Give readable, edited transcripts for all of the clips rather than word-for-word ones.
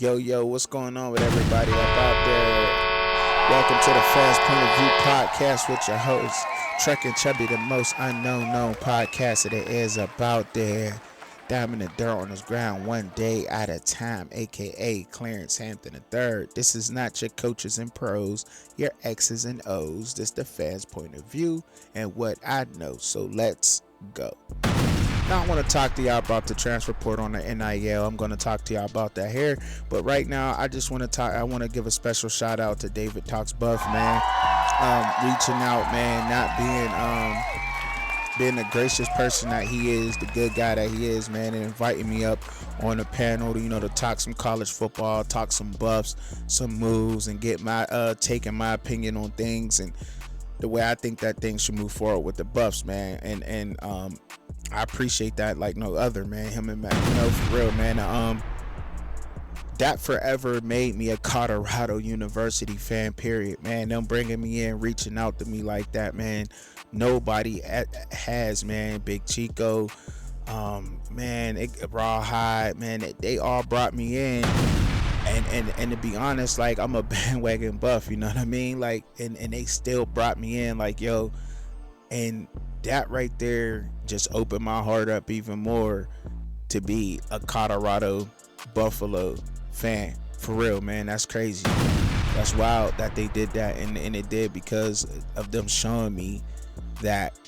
Yo, what's going on with everybody up out there? Welcome to the Fast Point of View podcast with your host, Trek and Chubby, the most unknown known podcast that is about there. Diamond the dirt on this ground one day at a time, aka Clarence Hampton III. This is not your coaches and pros, your X's and O's. This the Fast Point of View and what I know. So let's go. Now I want to talk to y'all about the transfer portal on the NIL. I'm going to talk to y'all about that here. But right now, I just want to talk. I want to give a special shout out to David Talks Buff, man. Reaching out, man. Not being the gracious person that he is, the good guy that he is, man, and inviting me up on the panel to talk some college football, talk some buffs, some moves, and get my taking my opinion on things and the way I think that things should move forward with the buffs, man. And I appreciate that like no other, man. Him and Matt, for real, man. That forever made me a Colorado University fan, period, man. Them bringing me in, reaching out to me like that, man. Nobody has, man. Big Chico, man, Rawhide, man. They all brought me in. And to be honest, like, I'm a bandwagon buff, you know what I mean? Like, and they still brought me in, like, yo. And that right there just opened my heart up even more to be a Colorado Buffalo fan. For real, man. That's crazy. That's wild that they did that. And it did because of them showing me that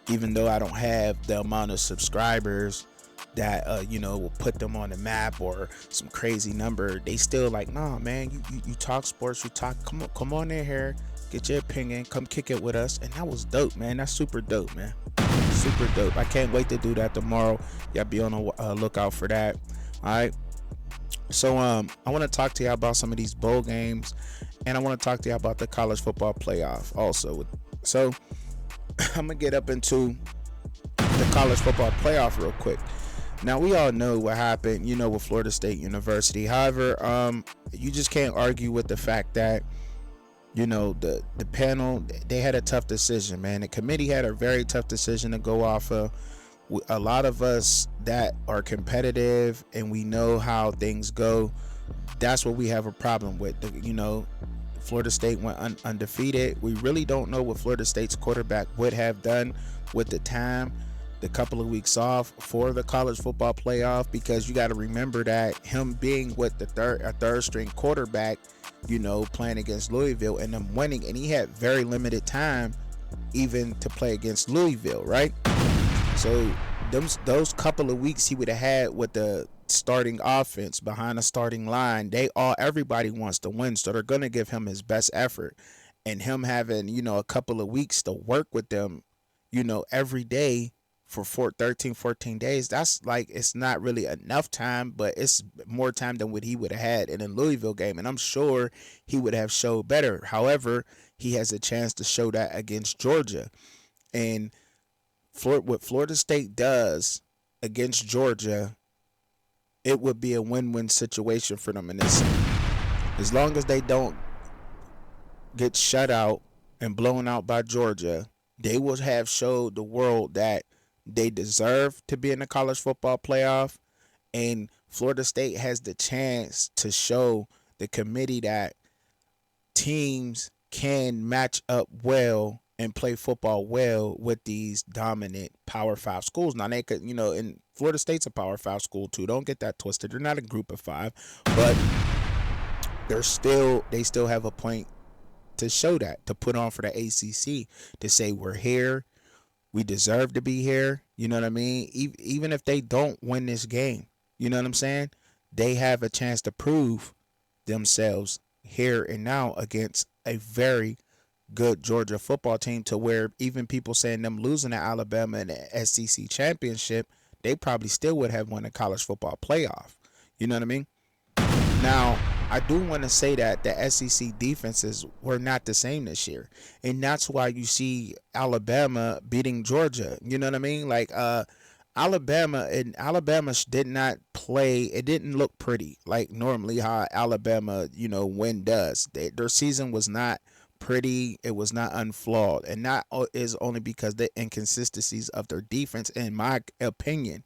even though I don't have the amount of subscribers that will put them on the map or some crazy number, they still like, nah, man, you talk sports, you talk, come on in here, get your opinion, come kick it with us. And that was dope, man. That's super dope, man. Super dope. I can't wait to do that tomorrow. Y'all be on the lookout for that. All right. So I want to talk to y'all about some of these bowl games, and I want to talk to y'all about the college football playoff also. So I'm gonna get up into the college football playoff real quick. Now, we all know what happened, with Florida State University. However, you just can't argue with the fact that, the panel, they had a tough decision, man. The committee had a very tough decision to go off of. A lot of us that are competitive and we know how things go, that's what we have a problem with. Florida State went undefeated. We really don't know what Florida State's quarterback would have done with the couple of weeks off for the college football playoff, because you got to remember that him being with a third string quarterback, playing against Louisville and them winning, and he had very limited time even to play against Louisville, right? So those couple of weeks he would have had with the starting offense behind a starting line, everybody wants to win, so they're going to give him his best effort. And him having, a couple of weeks to work with them, every day for 14 days, that's like, it's not really enough time, but it's more time than what he would have had in a Louisville game, and I'm sure he would have showed better. However, he has a chance to show that against Georgia. And what Florida State does against Georgia, it would be a win-win situation for them in this. As long as they don't get shut out and blown out by Georgia, they will have showed the world that they deserve to be in the college football playoff. And Florida State has the chance to show the committee that teams can match up well and play football well with these dominant Power 5 schools. Now, they could, and Florida State's a Power 5 school too. Don't get that twisted. They're not a group of 5, but they still have a point to show that, to put on for the ACC, to say we're here, we deserve to be here. You know what I mean? Even if they don't win this game, you know what I'm saying? They have a chance to prove themselves here and now against a very good Georgia football team, to where even people saying them losing to Alabama in the SEC championship, they probably still would have won a college football playoff. You know what I mean? Now, I do want to say that the SEC defenses were not the same this year, and that's why you see Alabama beating Georgia. You know what I mean? Like, Alabama did not play. It didn't look pretty like normally how Alabama, win does. Their season was not pretty. It was not unflawed, and that is only because the inconsistencies of their defense. In my opinion,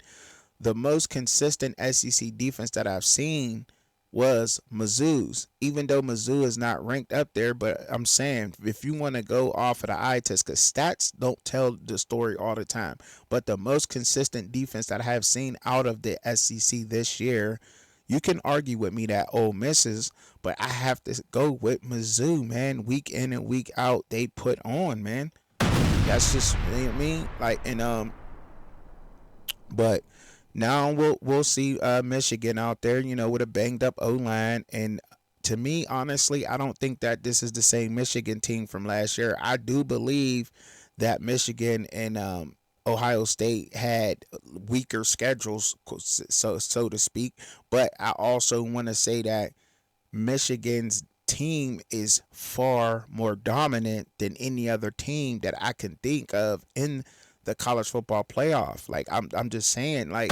the most consistent SEC defense that I've seen was Mizzou's. Even though Mizzou is not ranked up there, but I'm saying if you want to go off of the eye test, because stats don't tell the story all the time. But the most consistent defense that I have seen out of the SEC this year, you can argue with me that Ole Miss is, but I have to go with Mizzou, man. Week in and week out, they put on, man. That's just, you know what I mean? Like, and but now we'll see Michigan out there, with a banged up O line. And to me, honestly, I don't think that this is the same Michigan team from last year. I do believe that Michigan and Ohio State had weaker schedules, so to speak. But I also want to say that Michigan's team is far more dominant than any other team that I can think of in the college football playoff. Like I'm just saying, like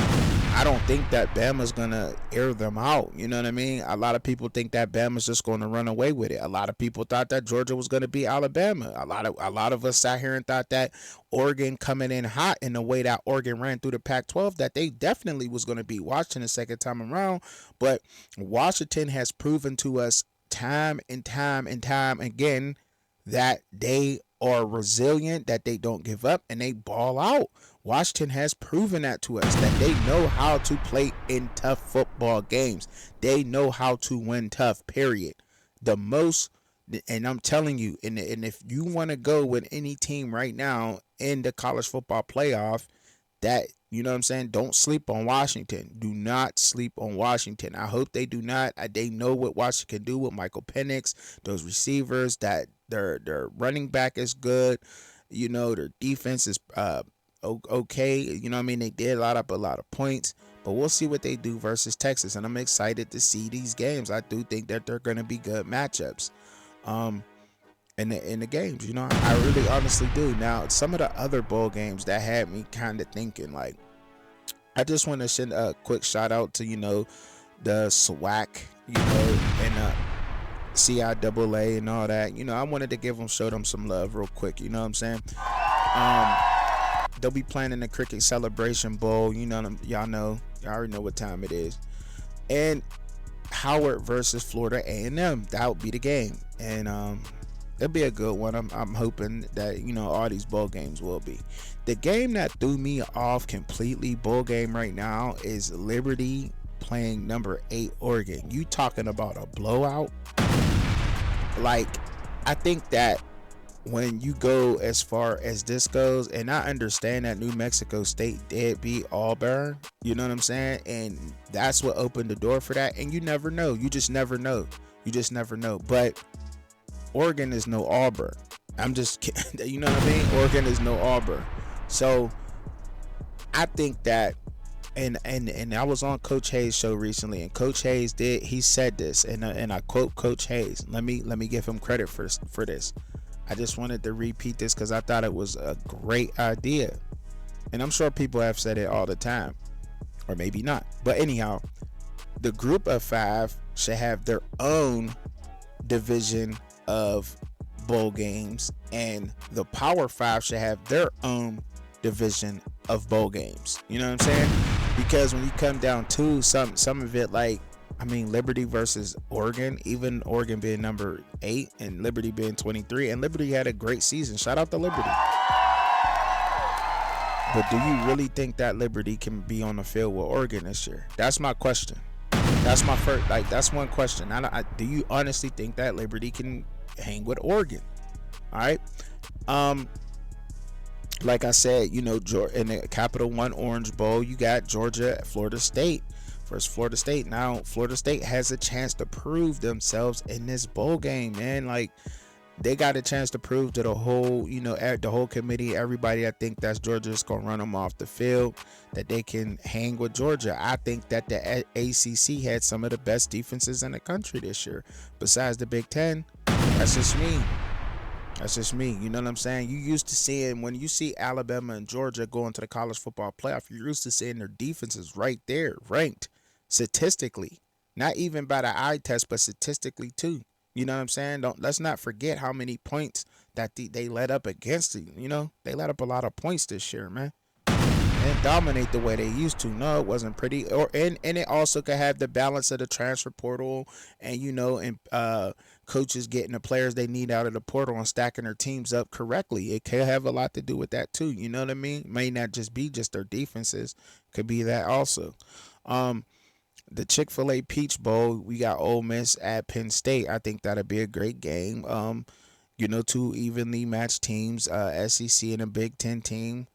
I don't think that Bama's gonna air them out. You know what I mean? A lot of people think that Bama's just gonna run away with it. A lot of people thought that Georgia was gonna beat Alabama. A lot of us sat here and thought that Oregon coming in hot in the way that Oregon ran through the Pac-12, that they definitely was gonna beat Washington the second time around. But Washington has proven to us time and time and time again that they are resilient, that they don't give up, and they ball out. Washington has proven that to us, that they know how to play in tough football games. They know how to win tough, period. The most, and I'm telling you, and if you want to go with any team right now in the college football playoff, that, you know what I'm saying, don't sleep on Washington. Do not sleep on Washington. I hope they do not. They know what Washington can do with Michael Penix, those receivers, that their running back is good. Their defense is okay. You know what I mean? They did lot up a lot of points, but we'll see what they do versus Texas, and I'm excited to see these games. I do think that they're going to be good matchups. In the games, I really honestly do. Now, some of the other bowl games that had me kind of thinking, like, I just want to send a quick shout out to the SWAC, and CIAA and all that. I wanted to show them some love real quick. You know what I'm saying? They'll be playing in the Cricket Celebration Bowl. Y'all already know what time it is. And Howard versus Florida A&M. That would be the game, and it'll be a good one. I'm hoping that all these bowl games will be. The game that threw me off completely, bowl game right now, is Liberty playing number 8 Oregon. You talking about a blowout? Like, I think that when you go as far as this goes, and I understand that New Mexico State did beat Auburn, you know what I'm saying? And that's what opened the door for that. And you never know. You just never know. But Oregon is no Auburn. I'm just kidding. You know what I mean? Oregon is no Auburn. So I think that, and I was on Coach Hayes' show recently, and Coach Hayes he said this, and I quote Coach Hayes. Let me give him credit for this. I just wanted to repeat this because I thought it was a great idea, and I'm sure people have said it all the time, or maybe not. But anyhow, the group of 5 should have their own division of bowl games, and the Power 5 should have their own division of bowl games. You know what I'm saying? Because when you come down to some of it, like, Liberty versus Oregon, even Oregon being number 8 and Liberty being 23, and Liberty had a great season. Shout out to Liberty. But do you really think that Liberty can be on the field with Oregon this year? That's my question. That's my first, that's one question. Do you honestly think that Liberty can hang with Oregon? All right. Like I said, in the Capital One Orange Bowl, you got Georgia, Florida State versus Florida State. Now, Florida State has a chance to prove themselves in this bowl game, man. Like, they got a chance to prove to the whole, the whole committee, everybody that think that Georgia's going to run them off the field, that they can hang with Georgia. I think that the ACC had some of the best defenses in the country this year, besides the Big Ten. That's just me. You know what I'm saying? You used to seeing, when you see Alabama and Georgia going to the college football playoff, you're used to seeing their defenses right there, ranked statistically, not even by the eye test, but statistically too. You know what I'm saying? Let's not forget how many points that they let up against it. They let up a lot of points this year, man. didn't dominate the way they used to. No, it wasn't pretty. And it also could have the balance of the transfer portal and coaches getting the players they need out of the portal and stacking their teams up correctly. It could have a lot to do with that too. You know what I mean? May not just be just their defenses. Could be that also. The Chick-fil-A Peach Bowl, we got Ole Miss at Penn State. I think that'll be a great game. Two evenly matched teams, SEC and a Big Ten team.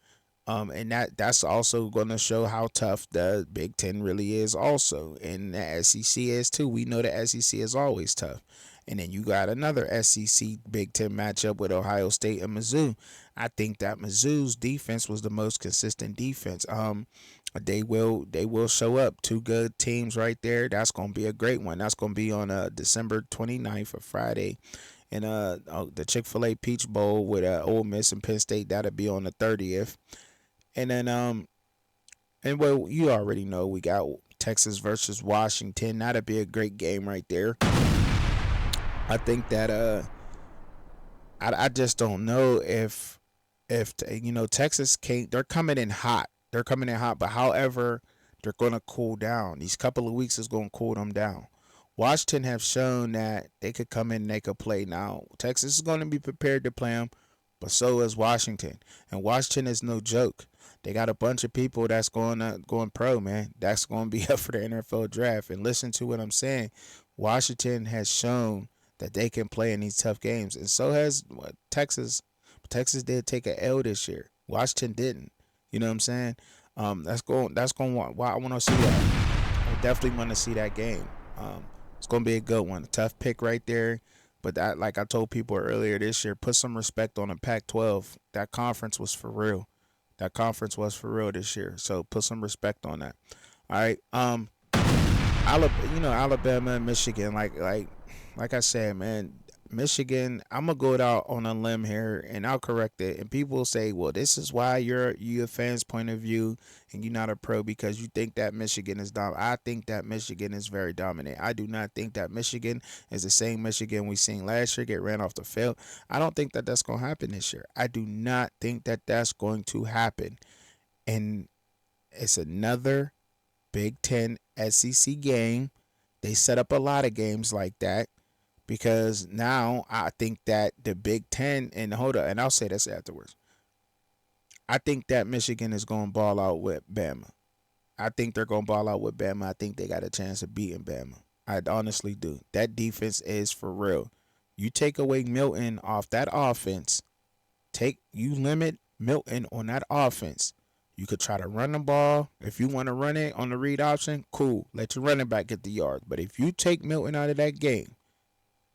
And that's also going to show how tough the Big Ten really is also. And the SEC is too. We know the SEC is always tough. And then you got another SEC Big Ten matchup with Ohio State and Mizzou. I think that Mizzou's defense was the most consistent defense. They will show up. Two good teams right there. That's going to be a great one. That's going to be on December 29th, a Friday. And the Chick-fil-A Peach Bowl with Ole Miss and Penn State, that'll be on the 30th. And then you already know we got Texas versus Washington. That'll be a great game right there. I think that I just don't know if Texas can't. They're coming in hot. But however, they're going to cool down. These couple of weeks is going to cool them down. Washington have shown that they could come in and they could play. Now, Texas is going to be prepared to play them, but so is Washington. And Washington is no joke. They got a bunch of people that's going pro, man. That's going to be up for the NFL draft. And listen to what I'm saying. Washington has shown that they can play in these tough games. And so has Texas. Texas did take an L this year. Washington didn't. You know what I'm saying? That's going why I want to see that. I definitely want to see that game. It's going to be a good one. A tough pick right there. But that, like I told people earlier this year, put some respect on the Pac-12. That conference was for real. This year. So put some respect on that. All right. Alabama and Michigan, like I said, man, Michigan, I'm going to go out on a limb here and I'll correct it. And people say, well, this is why you're a fan's point of view and you're not a pro because you think that Michigan is dominant. I think that Michigan is very dominant. I do not think that Michigan is the same Michigan we seen last year get ran off the field. I don't think that that's going to happen this year. I do not think that that's going to happen. And it's another Big Ten SEC game. They set up a lot of games like that. Because now I think that the Big Ten, and I'll say this afterwards. I think that Michigan is going to ball out with Bama. I think they're going to ball out with Bama. I think they got a chance of beating Bama. I honestly do. That defense is for real. You take away Milton off that offense, you limit Milton on that offense. You could try to run the ball. If you want to run it on the read option, cool. Let your running back get the yards. But if you take Milton out of that game,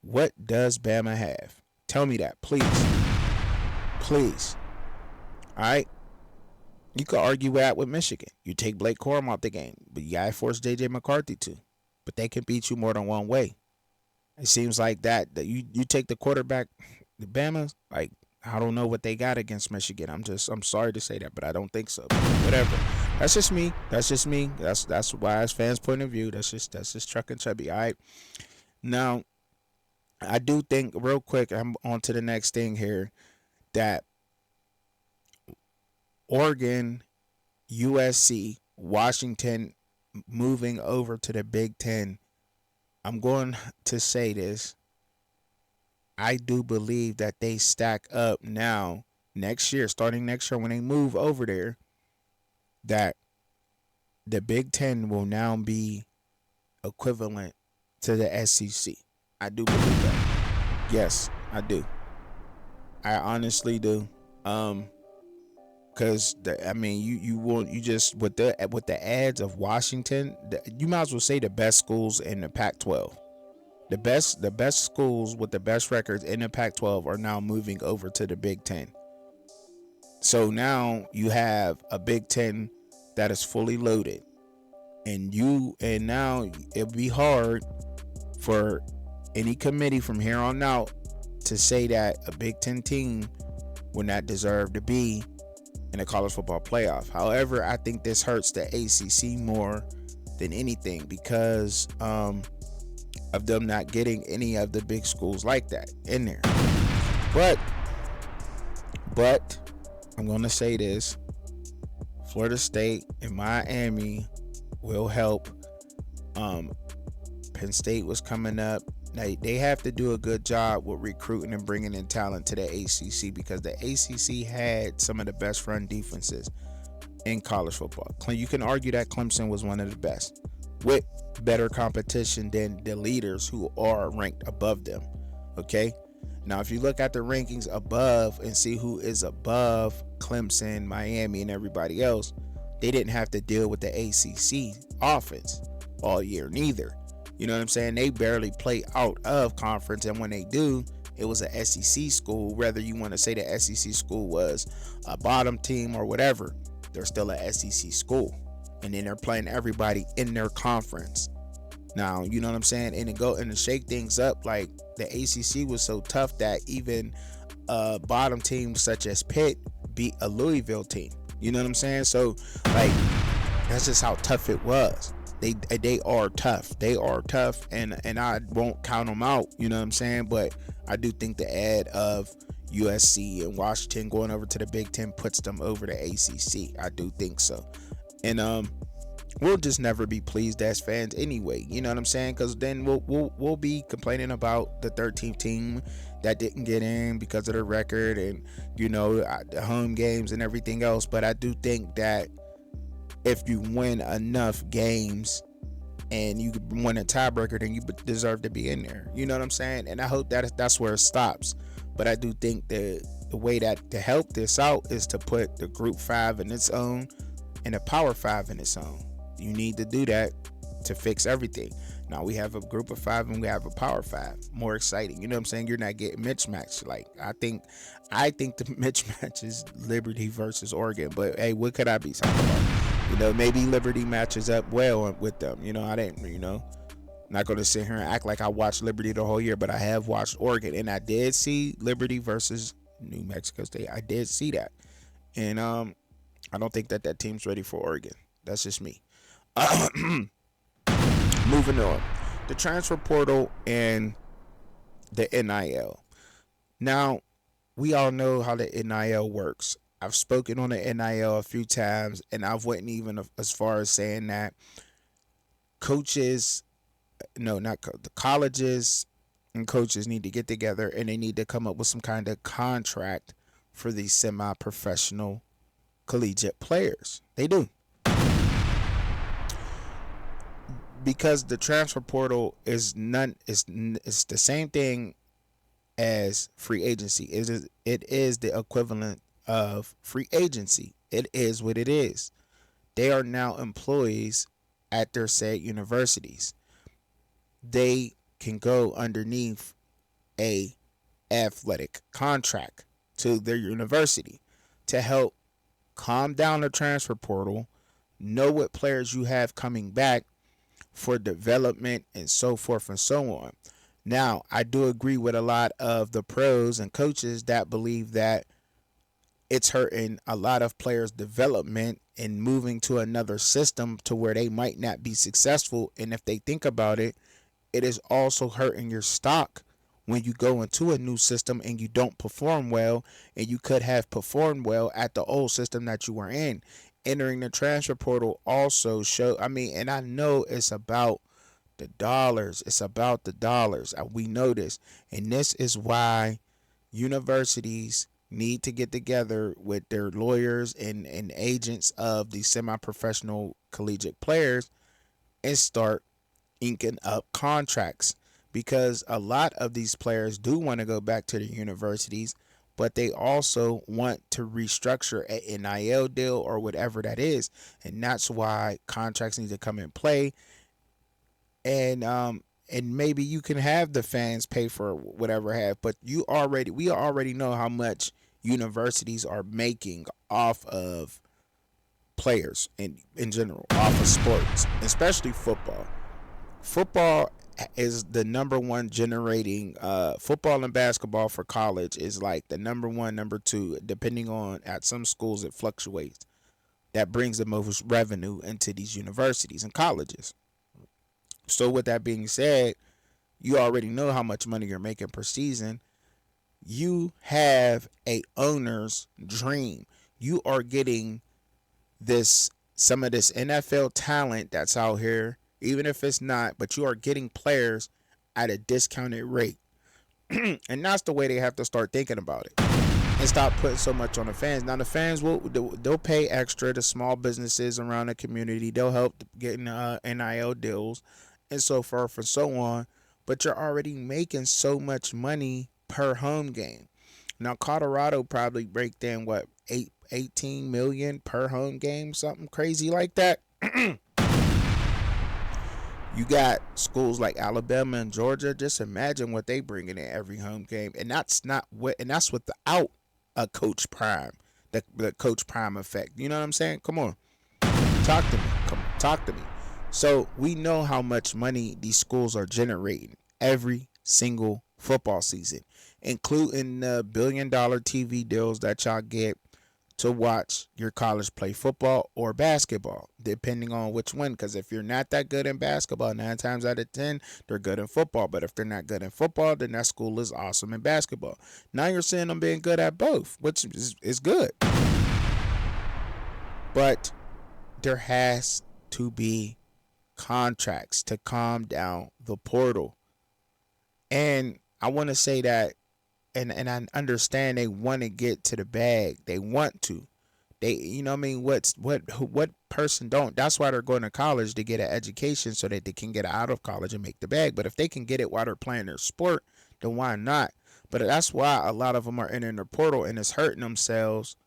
what does Bama have? Tell me that, please. Please. All right? You could argue that with Michigan. You take Blake Corum out the game, but you got to force J.J. McCarthy to. But they can beat you more than one way. It seems like that you take the quarterback, the Bama, like, I don't know what they got against Michigan. I'm sorry to say that, but I don't think so. But whatever. That's just me. That's why it's fans' point of view. That's just Truck and Chubby. All right? Now, I do think, real quick, I'm on to the next thing here, that Oregon, USC, Washington moving over to the Big Ten, I'm going to say this. I do believe that they stack up now, starting next year when they move over there, that the Big Ten will now be equivalent to the SEC. I do believe that. Yes, I do. I honestly do. Because you just with the ads of Washington, you might as well say the best schools in the Pac-12. The best schools with the best records in the Pac-12 are now moving over to the Big Ten. So now you have a Big Ten that is fully loaded, and now it'll be hard for any committee from here on out to say that a Big Ten team would not deserve to be in a college football playoff. However, I think this hurts the ACC more than anything because of them not getting any of the big schools like that in there. But I'm going to say this. Florida State and Miami will help. Um, Penn State was coming up. They have to do a good job with recruiting and bringing in talent to the ACC because the ACC had some of the best run defenses in college football. You can argue that Clemson was one of the best with better competition than the leaders who are ranked above them. Okay. Now, if you look at the rankings above and see who is above Clemson, Miami, and everybody else, they didn't have to deal with the ACC offense all year neither. You know what I'm saying? They barely play out of conference, and when they do, it was a SEC school. Whether you want to say the SEC school was a bottom team or whatever, they're still a SEC school. And then they're playing everybody in their conference. Now, you know what I'm saying? And to shake things up, like the ACC was so tough that even bottom teams such as Pitt beat a Louisville team. You know what I'm saying? So, like, that's just how tough it was. They are tough. They are tough, and I won't count them out. You know what I'm saying? But I do think the add of USC and Washington going over to the Big Ten puts them over the ACC. I do think so, and we'll just never be pleased as fans anyway. You know what I'm saying? Because then we'll be complaining about the 13th team that didn't get in because of the record and the home games and everything else. But I do think that if you win enough games and you win a tiebreaker, then you deserve to be in there. You know what I'm saying? And I hope that's where it stops. But I do think the way that to help this out is to put the Group 5 in its own and the Power 5 in its own. You need to do that to fix everything. Now we have a Group of 5 and we have a Power 5. More exciting. You know what I'm saying? You're not getting mismatched. Like I think the mismatch is Liberty versus Oregon. But hey, what could I be talking about? Maybe Liberty matches up well with them. I didn't, not going to sit here and act like I watched Liberty the whole year, but I have watched Oregon, and I did see Liberty versus New Mexico State. I did see that. And I don't think that team's ready for Oregon. That's just me. Moving on. The transfer portal and the NIL. Now, we all know how the NIL works. I've spoken on the NIL a few times, and I wouldn't even as far as saying that the colleges and coaches need to get together and they need to come up with some kind of contract for these semi-professional collegiate players. They do. Because the transfer portal is it's the same thing as free agency. It is the equivalent of free agency. It is what it is. They are now employees at their said universities. They can go underneath a athletic contract to their university to help calm down the transfer portal, know what players you have coming back for development and so forth and so on. Now, I do agree with a lot of the pros and coaches that believe that it's hurting a lot of players' development and moving to another system to where they might not be successful. And if they think about it, it is also hurting your stock when you go into a new system and you don't perform well, and you could have performed well at the old system that you were in. Entering the transfer portal also and I know it's about the dollars. It's about the dollars. We know this. And this is why universities need to get together with their lawyers and agents of the semi-professional collegiate players and start inking up contracts, because a lot of these players do want to go back to the universities, but they also want to restructure an NIL deal or whatever that is, and that's why contracts need to come in play. And maybe you can have the fans pay for whatever but we already know how much universities are making off of players in general, off of sports, especially football. Football is the number one generating football and basketball for college is like the number one, number two, depending on, at some schools it fluctuates. That brings the most revenue into these universities and colleges. So with that being said, you already know how much money you're making per season. You have a owner's dream. You are getting some of this NFL talent that's out here, even if it's not, but you are getting players at a discounted rate. And that's the way they have to start thinking about it and stop putting so much on the fans. Now the fans they'll pay extra to small businesses around the community. They'll help getting NIL deals and so forth and so on. But you're already making so much money per home game. Now Colorado probably break in what 18 million per home game, something crazy like that. You got schools like Alabama and Georgia. Just imagine what they bring in every home game, and that's without a Coach Prime, the Coach Prime effect. You know what I'm saying? Come on, talk to me. Talk to me. So we know how much money these schools are generating every single football season, including the $1 billion TV deals that y'all get to watch your college play football or basketball, depending on which one. Because if you're not that good in basketball, 9 times out of 10, they're good in football. But if they're not good in football, then that school is awesome in basketball. Now you're seeing them being good at both, which is good. But there has to be contracts to calm down the portal. And I want to say that, and I understand they want to get to the bag. They want to. They, you know what I mean? What person don't? That's why they're going to college, to get an education so that they can get out of college and make the bag. But if they can get it while they're playing their sport, then why not? But that's why a lot of them are entering the portal, and it's hurting themselves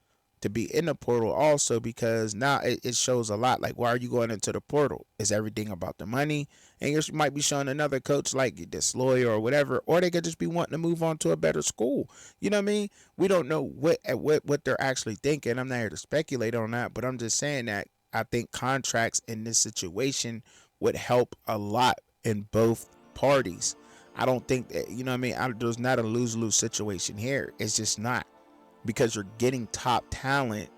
to be in the portal also, because now it shows a lot. Like, why are you going into the portal? Is everything about the money? And you might be showing another coach like Disloyal or whatever, or they could just be wanting to move on to a better school. You know what I mean? We don't know what they're actually thinking. I'm not here to speculate on that, but I'm just saying that I think contracts in this situation would help a lot in both parties. I don't think that, you know what I mean? There's not a lose-lose situation here. It's just not. Because you're getting top talent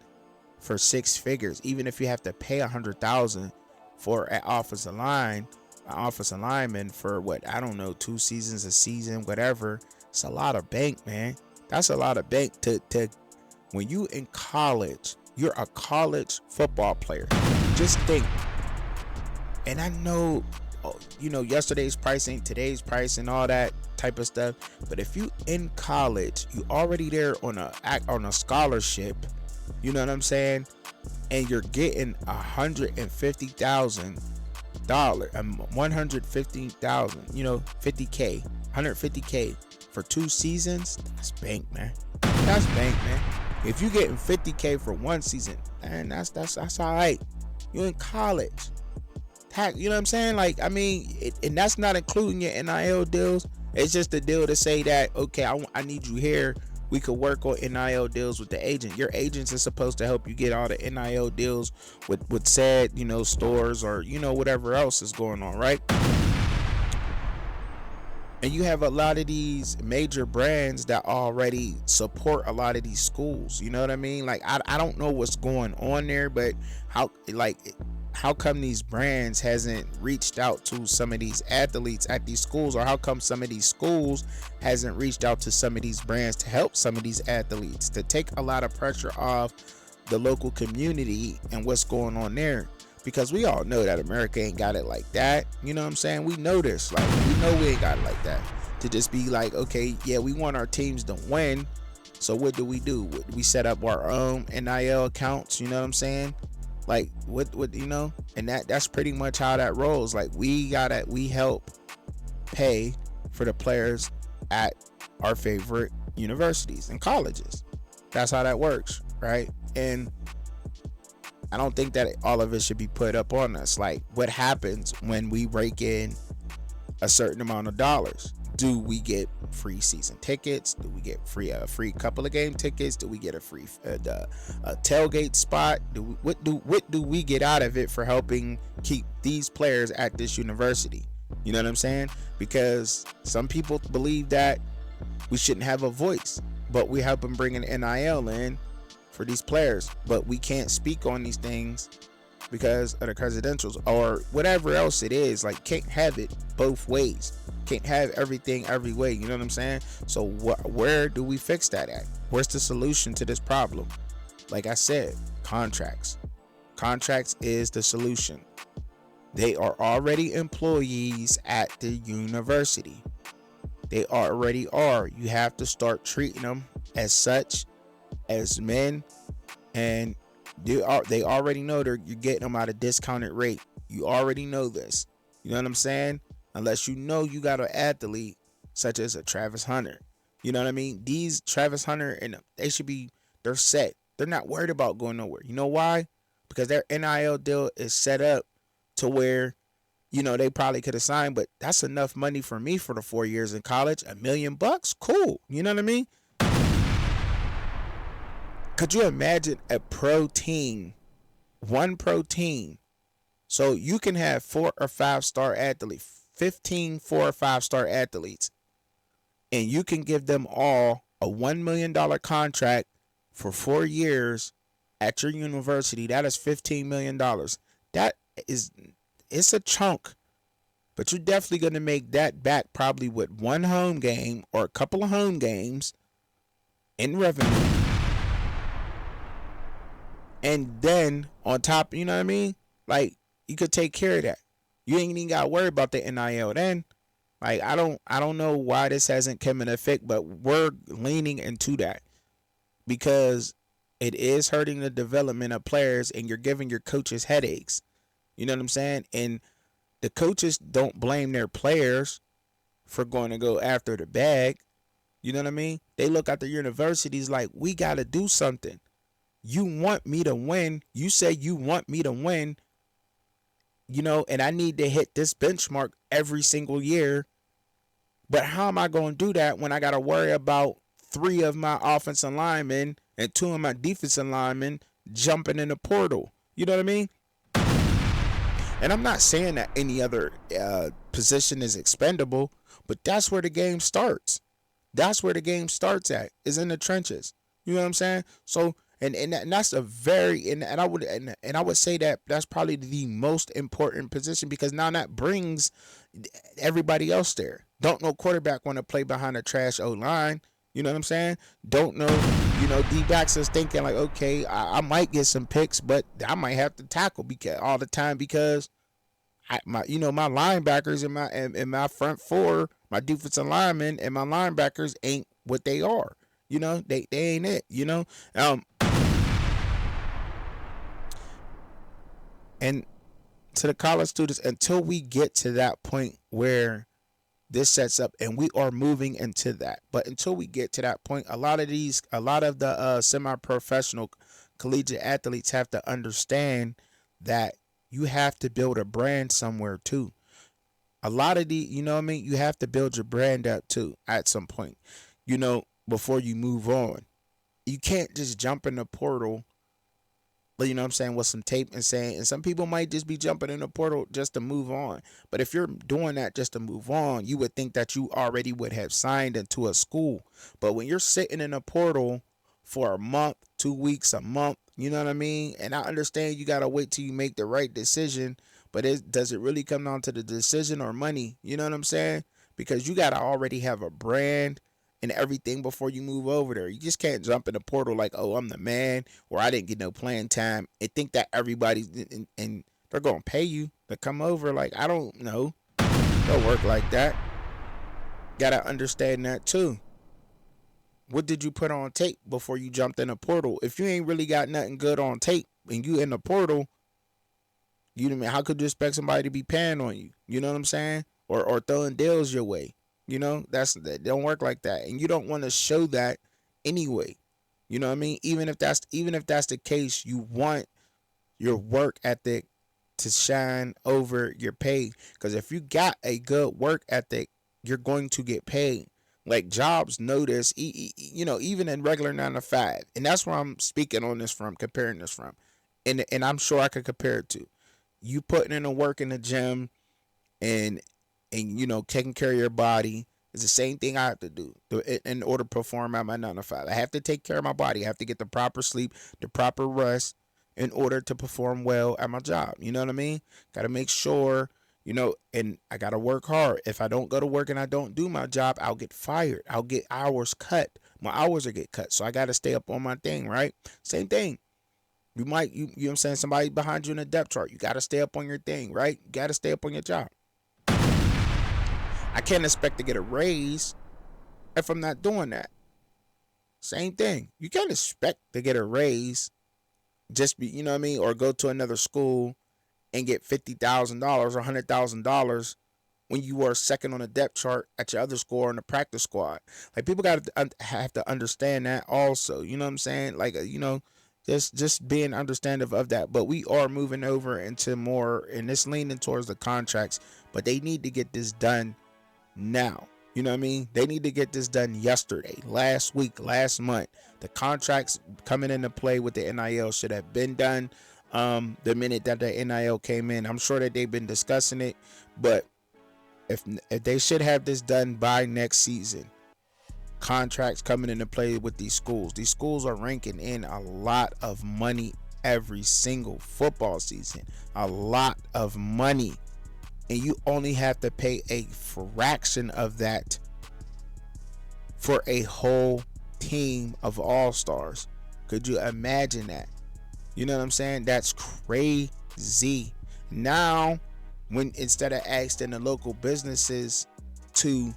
for 6 figures. Even if you have to pay $100,000 for an offensive lineman for what, I don't know, 2 seasons, a season, whatever. It's a lot of bank, man. That's a lot of bank to when you in college. You're a college football player. Just think. And I know, you know, yesterday's price ain't today's price and all that type of stuff, but if you in college, you already there on a scholarship, you know what I'm saying, and you're getting $150,000, $115,000, you know, 50K, 150K for 2 seasons. That's bank, man. That's bank, man. If you getting 50K for 1 season, man, that's all right. You in college. You know what I'm saying? Like, I mean, and that's not including your NIL deals. It's just a deal to say that, okay, I need you here. We could work on NIL deals with the agent. Your agents are supposed to help you get all the NIL deals with said, you know, stores or, you know, whatever else is going on, right? And you have a lot of these major brands that already support a lot of these schools. You know what I mean? Like, I don't know what's going on there, but how come these brands hasn't reached out to some of these athletes at these schools, or how come some of these schools hasn't reached out to some of these brands to help some of these athletes, to take a lot of pressure off the local community and what's going on there? Because we all know that America ain't got it like that. You know what I'm saying? We know this. Like, we know we ain't got it like that. To just be like, okay, yeah, we want our teams to win. So what do? We set up our own NIL accounts. You know what I'm saying? Like, what you know, and that's pretty much how that rolls. Like, we help pay for the players at our favorite universities and colleges. That's how that works, right? And I don't think that all of it should be put up on us. Like, what happens when we rake in a certain amount of dollars? Do we get free season tickets? Do we get free couple of game tickets? Do we get a free tailgate spot? What do we get out of it for helping keep these players at this university? You know what I'm saying? Because some people believe that we shouldn't have a voice, but we help them bring an NIL in for these players, but we can't speak on these things because of the credentials or whatever else it is. Like, can't have it both ways. Can't have everything every way. You know what I'm saying? So where do we fix that at? Where's the solution to this problem? Like I said, contracts. Contracts is the solution. They are already employees at the university. They already are. You have to start treating them as such, as men, and they already know you're getting them at a discounted rate. You already know this. You know what I'm saying? Unless you know you got an athlete such as a Travis Hunter. You know what I mean? These Travis Hunter and they're set. They're not worried about going nowhere. You know why? Because their NIL deal is set up to where, they probably could have signed, but that's enough money for me for the 4 years in college. $1 million, cool. You know what I mean? Could you imagine a pro team, one pro team? So you can have 4 or 5 star athletes, 15 4 or 5 star athletes, and you can give them all a $1 million contract for 4 years at your university. That is $15 million. It's a chunk, but you're definitely going to make that back probably with one home game or a couple of home games in revenue. And then on top, you know what I mean? Like, you could take care of that. You ain't even got to worry about the NIL then. Like, I don't know why this hasn't come in effect, but we're leaning into that because it is hurting the development of players and you're giving your coaches headaches. You know what I'm saying? And the coaches don't blame their players for going to go after the bag. You know what I mean? They look at the universities like, we got to do something. You want me to win. You say you want me to win, and I need to hit this benchmark every single year. But how am I going to do that when I got to worry about 3 of my offensive linemen and 2 of my defensive linemen jumping in the portal? You know what I mean? And I'm not saying that any other position is expendable, but that's where the game starts. That's where the game starts at, is in the trenches. You know what I'm saying? So, and that's a very, and I would say that that's probably the most important position because now that brings everybody else there. Don't know quarterback want to play behind a trash O-line. You know what I'm saying? Don't know, D-backs is thinking like, okay, I might get some picks, but I might have to tackle all the time because my linebackers and my front 4, my defensive linemen and my linebackers ain't what they are. They ain't it, And to the college students, until we get to that point where this sets up, and we are moving into that, but until we get to that point, a lot of the semi-professional collegiate athletes have to understand that you have to build a brand somewhere too. A lot of you have to build your brand up too at some point, before you move on. You can't just jump in the portal, with some tape and some people might just be jumping in the portal just to move on. But if you're doing that just to move on, you would think that you already would have signed into a school. But when you're sitting in a portal for a month, 2 weeks, a month, you know what I mean? And I understand you got to wait till you make the right decision, but does it really come down to the decision or money? You know what I'm saying? Because you got to already have a brand and everything before you move over there. You just can't jump in the portal like, oh, I'm the man, or I didn't get no playing time, and think that everybody's and they're gonna pay you to come over. Like, I don't know. Don't work like that. Gotta understand that too. What did you put on tape before you jumped in the portal? If you ain't really got nothing good on tape and you in the portal, how could you expect somebody to be paying on you? You know what I'm saying? Or throwing deals your way. That don't work like that, and you don't want to show that anyway. You know what I mean? Even if that's the case, you want your work ethic to shine over your pay. Because if you got a good work ethic, you're going to get paid. Like, jobs notice, even in regular 9 to 5, and that's where I'm speaking on this from, comparing this from, and I'm sure I could compare it to you putting in the work in the gym, and taking care of your body. It's the same thing I have to do in order to perform at my 9 to 5. I have to take care of my body. I have to get the proper sleep, the proper rest in order to perform well at my job. You know what I mean? Got to make sure, and I got to work hard. If I don't go to work and I don't do my job, I'll get fired. I'll get hours cut. My hours will get cut. So I got to stay up on my thing, right? Same thing. You might, you know what I'm saying, somebody behind you in the depth chart. You got to stay up on your thing, right? You got to stay up on your job. I can't expect to get a raise if I'm not doing that. Same thing. You can't expect to get a raise just be, you know what I mean, or go to another school and get $50,000 or $100,000 when you were second on the depth chart at your other school in the practice squad. Like, people got to have to understand that also. You know what I'm saying? Like, just being understanding of that. But we are moving over into more, and it's leaning towards the contracts. But they need to get this done now. You know what I mean? They need to get this done yesterday, last week, last month. The contracts coming into play with the NIL should have been done the minute that the NIL came in. I'm sure that they've been discussing it, but if they should have this done by next season. Contracts coming into play with these schools. These schools are ranking in a lot of money every single football season. A lot of money. And you only have to pay a fraction of that for a whole team of all-stars. Could you imagine that? You know what I'm saying? That's crazy. Now, when instead of asking the local businesses to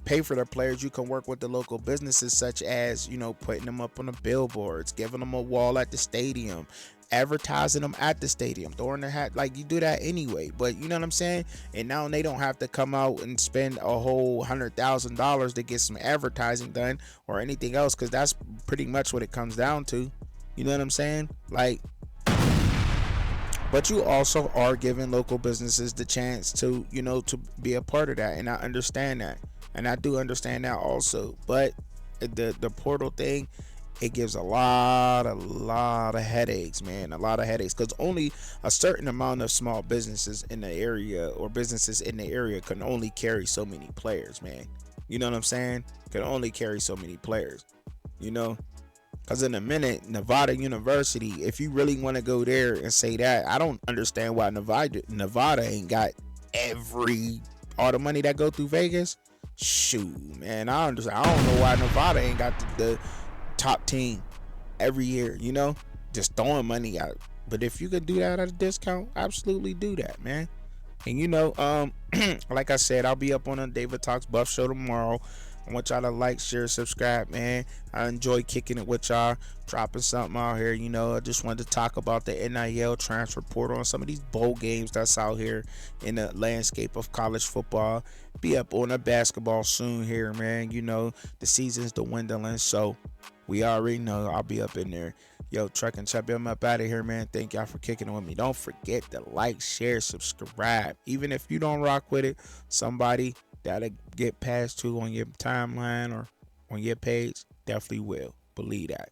pay for their players, you can work with the local businesses, such as, putting them up on the billboards, giving them a wall at the stadium, advertising them at the stadium, throwing their hat. Like, you do that anyway, but you know what I'm saying? And now they don't have to come out and spend a whole $100,000 to get some advertising done or anything else, because that's pretty much what it comes down to. You know what I'm saying? Like, but you also are giving local businesses the chance to, to be a part of that. And I understand that. And I do understand that also. But the portal thing, it gives a lot of headaches, man. A lot of headaches. Because only a certain amount of small businesses in the area or businesses in the area can only carry so many players, man. You know what I'm saying? Can only carry so many players. Because in a minute, Nevada University, if you really want to go there and say that, I don't understand why Nevada ain't got all the money that go through Vegas. Shoot, man, I understand. I don't know why Nevada ain't got the top team every year, just throwing money out. But if you could do that at a discount, absolutely do that, man. And like I said, I'll be up on a David Talks Buff show tomorrow. I want y'all to like, share, subscribe, man. I enjoy kicking it with y'all, dropping something out here. I just wanted to talk about the NIL transfer portal and some of these bowl games that's out here in the landscape of college football. Be up on the basketball soon here, man. The season's dwindling, so we already know I'll be up in there. Yo, Truck and Chubby, I'm up out of here, man. Thank y'all for kicking it with me. Don't forget to like, share, subscribe. Even if you don't rock with it, somebody that'll get passed to on your timeline or on your page definitely will. Believe that.